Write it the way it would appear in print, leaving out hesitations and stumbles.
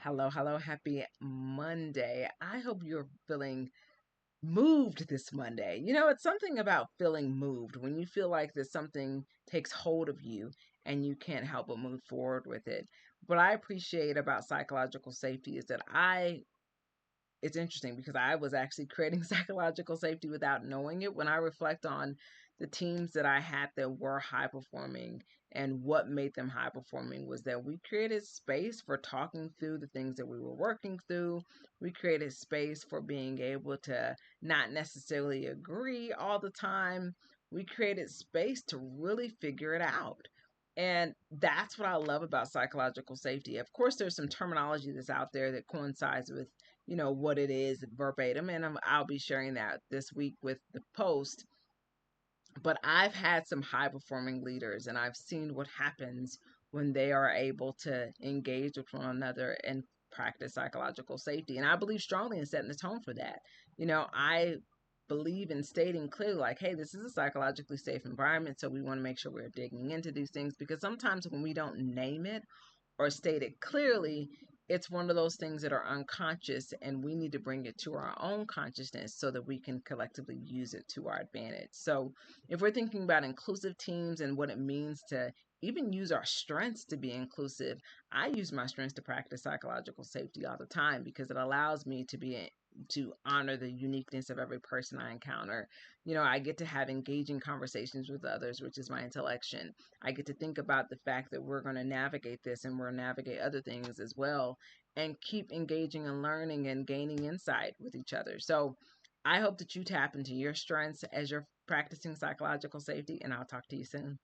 Hello, hello, happy Monday. I hope you're feeling moved this Monday. It's something about feeling moved when you feel like that something takes hold of you and you can't help but move forward with it. What I appreciate about psychological safety is that it's interesting because I was actually creating psychological safety without knowing it. When I reflect on the teams that I had that were high performing and what made them high performing was that we created space for talking through the things that we were working through. We created space for being able to not necessarily agree all the time. We created space to really figure it out. And that's what I love about psychological safety. Of course, there's some terminology that's out there that coincides with what it is verbatim, and I'll be sharing that this week with the post. But I've had some high performing leaders, and I've seen what happens when they are able to engage with one another and practice psychological safety. And I believe strongly in setting the tone for that. I believe in stating clearly, like, hey, this is a psychologically safe environment, so we want to make sure we're digging into these things, because sometimes when we don't name it or state it clearly, it's one of those things that are unconscious, and we need to bring it to our own consciousness so that we can collectively use it to our advantage. So, if we're thinking about inclusive teams and what it means to even use our strengths to be inclusive, I use my strengths to practice psychological safety all the time because it allows me to honor the uniqueness of every person I encounter. I get to have engaging conversations with others, which is my intellection. I get to think about the fact that we're going to navigate this and we're going to navigate other things as well, and keep engaging and learning and gaining insight with each other. So I hope that you tap into your strengths as you're practicing psychological safety, and I'll talk to you soon.